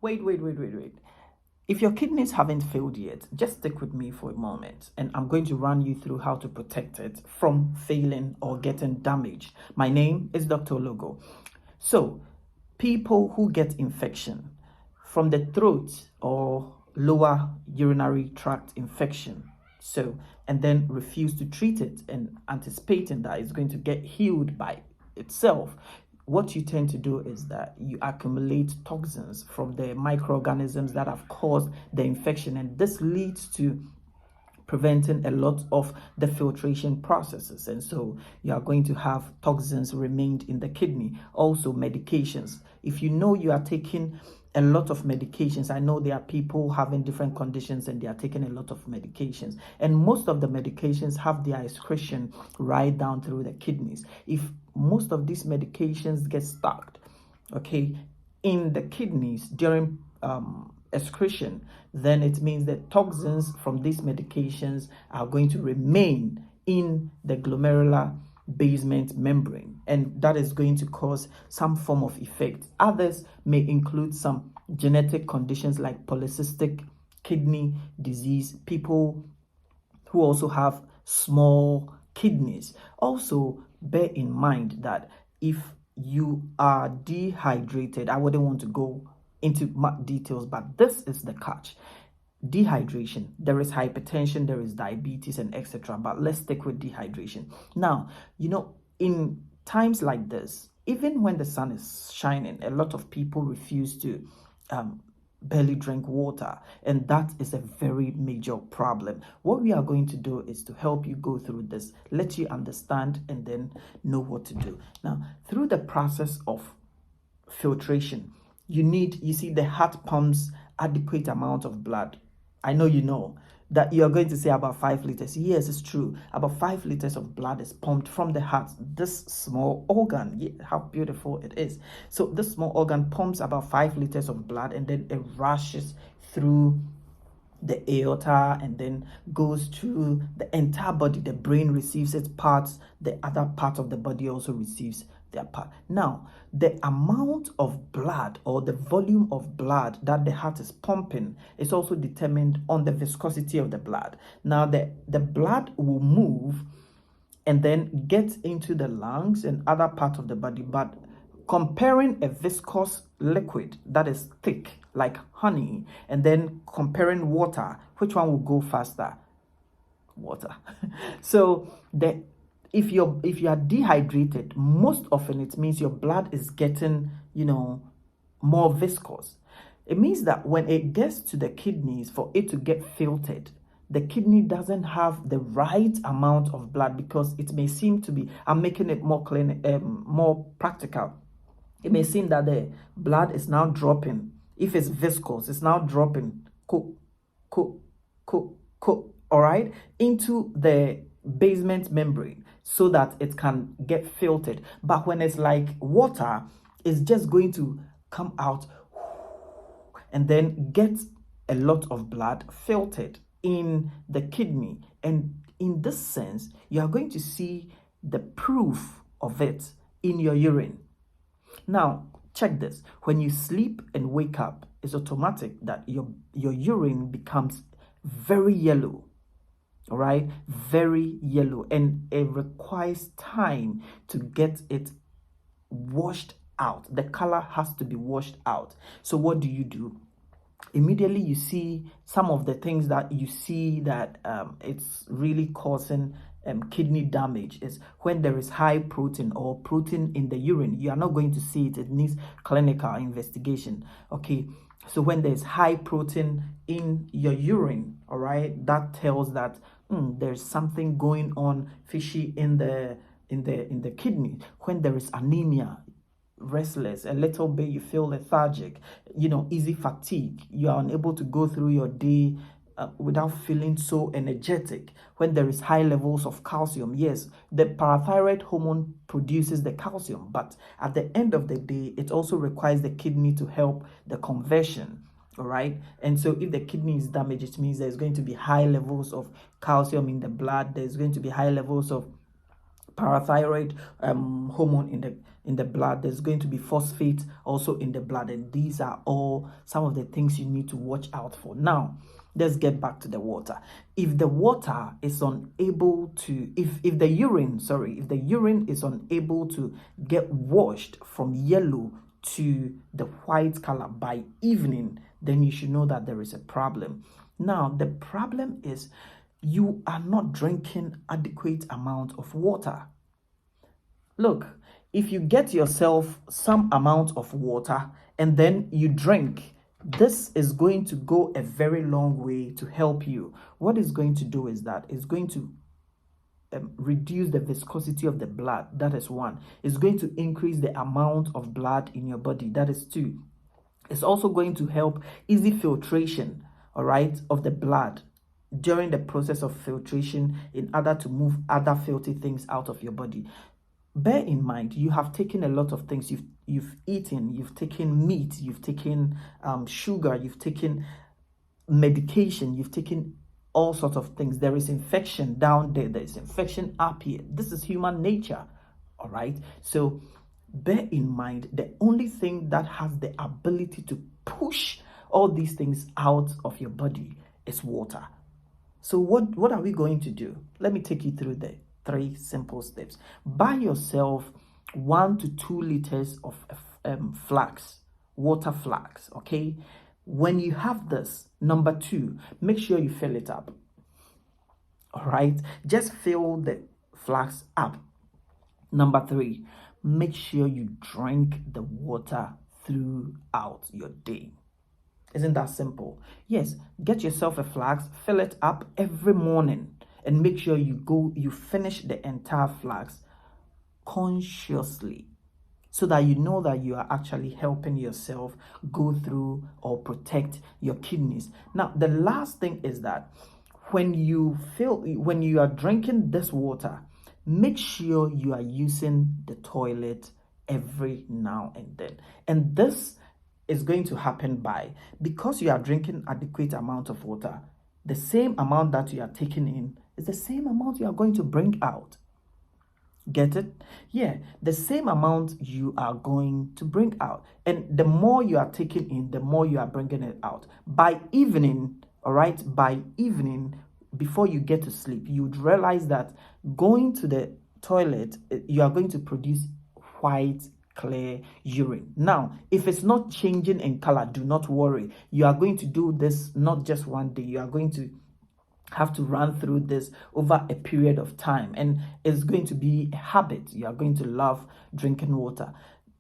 Wait. If your kidneys haven't failed yet, just stick with me for a moment and I'm going to run you through how to protect it from failing or getting damaged. My name is Dr. Logo. So, people who get infection from the throat or lower urinary tract infection, and then refuse to treat it and anticipating that it's going to get healed by itself, what you tend to do is that you accumulate toxins from the microorganisms that have caused the infection, and this leads to preventing a lot of the filtration processes, and so you are going to have toxins remained in the kidney. Also, medications. If you know you are taking a lot of medications, I know there are people having different conditions and they are taking a lot of medications, and most of the medications have their excretion right down through the kidneys. If most of these medications get stuck, okay, in the kidneys during excretion, then it means that toxins from these medications are going to remain in the glomerular basement membrane, and that is going to cause some form of effect. Others may include some genetic conditions like polycystic kidney disease, people who also have small kidneys. Also, bear in mind that if you are dehydrated, I wouldn't want to go into details, but this is the catch. Dehydration, there is hypertension, there is diabetes, and etc. But let's stick with dehydration. Now, in times like this, even when the sun is shining, a lot of people refuse to barely drink water, and that is a very major problem. What we are going to do is to help you go through this, let you understand, and then know what to do. Now, through the process of filtration, you see the heart pumps adequate amount of blood. I know you know that you are going to say about 5 liters. Yes, it's true. About 5 liters of blood is pumped from the heart, this small organ. Yeah, how beautiful it is. So this small organ pumps about 5 liters of blood, and then it rushes through the aorta and then goes through the entire body. The brain receives its parts, the other part of the body also receives their part. Now, the amount of blood or the volume of blood that the heart is pumping is also determined on the viscosity of the blood. Now, the blood will move and then get into the lungs and other parts of the body, but comparing a viscous liquid that is thick like honey and then comparing water, which one will go faster? Water. So if you are dehydrated, most often it means your blood is getting more viscous. It means that when it gets to the kidneys, for it to get filtered, the kidney doesn't have the right amount of blood, because it may seem to be, I'm making it more more practical. It may seem that the blood is now dropping. If it's viscous, it's now dropping, all right, into the basement membrane so that it can get filtered. But when it's like water, it's just going to come out and then get a lot of blood filtered in the kidney. And in this sense, you are going to see the proof of it in your urine. Now, check this. When you sleep and wake up, it's automatic that your urine becomes very yellow. All right, very yellow, and it requires time to get it washed out. The color has to be washed out. So what do? Immediately you see some of the things that you see that it's really causing kidney damage is when there is high protein or protein in the urine. You are not going to see it. It needs clinical investigation. Okay. So when there's high protein in your urine, all right, that tells that there's something going on fishy in the kidney. When there is anemia, restless, a little bit, you feel lethargic, easy fatigue, you are unable to go through your day without feeling so energetic. When there is high levels of calcium, yes, the parathyroid hormone produces the calcium, but at the end of the day, it also requires the kidney to help the conversion. All right. And so if the kidney is damaged, it means there's going to be high levels of calcium in the blood. There's going to be high levels of parathyroid hormone in the blood. There's going to be phosphate also in the blood, and these are all some of the things you need to watch out for. Now let's get back to the water. If the water is unable to, if the urine is unable to get washed from yellow to the white color by evening, then you should know that there is a problem. Now the problem is you are not drinking adequate amount of water. Look, if you get yourself some amount of water and then you drink, this is going to go a very long way to help you. What it's going to do is that it's going to reduce the viscosity of the blood. That is one. It's going to increase the amount of blood in your body. That is two. It's also going to help easy filtration, all right, of the blood during the process of filtration in order to move other filthy things out of your body. Bear in mind, you have taken a lot of things. You've eaten, you've taken meat, you've taken sugar, you've taken medication, you've taken all sorts of things. There is infection down there. There is infection up here. This is human nature, all right? So bear in mind, the only thing that has the ability to push all these things out of your body is water. So what are we going to do? Let me take you through the 3 simple steps. Buy yourself 1 to 2 liters of water flask, okay? When you have this, number 2, make sure you fill it up. All right, just fill the flask up. Number 3, make sure you drink the water throughout your day. Isn't that simple? Yes, get yourself a flask, fill it up every morning, and make sure you finish the entire flask consciously, so that you know that you are actually helping yourself go through or protect your kidneys. Now, the last thing is that when you are drinking this water, make sure you are using the toilet every now and then. And this is going to happen because you are drinking adequate amount of water, the same amount that you are taking in is the same amount you are going to bring out. Get it? Yeah, the same amount you are going to bring out. And the more you are taking in, the more you are bringing it out. By evening, all right, before you get to sleep, you would realize that going to the toilet, you are going to produce white, clear urine. Now, if it's not changing in color, do not worry. You are going to do this not just one day. You are going to have to run through this over a period of time, and it's going to be a habit. You are going to love drinking water.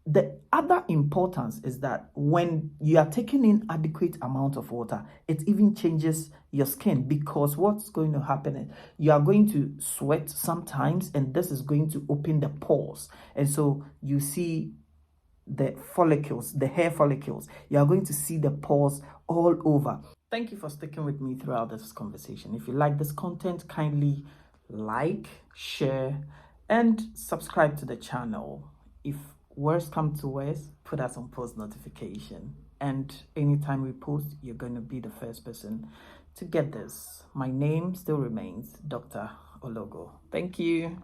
The other importance is that when you are taking in adequate amount of water, it even changes your skin, because what's going to happen is you are going to sweat sometimes, and this is going to open the pores, and so you see the follicles, the hair follicles. You are going to see the pores all over. Thank you for sticking with me throughout this conversation. If you like this content, kindly like, share, and subscribe to the channel. If worst come to worst, put us on post notification. And anytime we post, you're going to be the first person to get this. My name still remains Dr. Ologo. Thank you.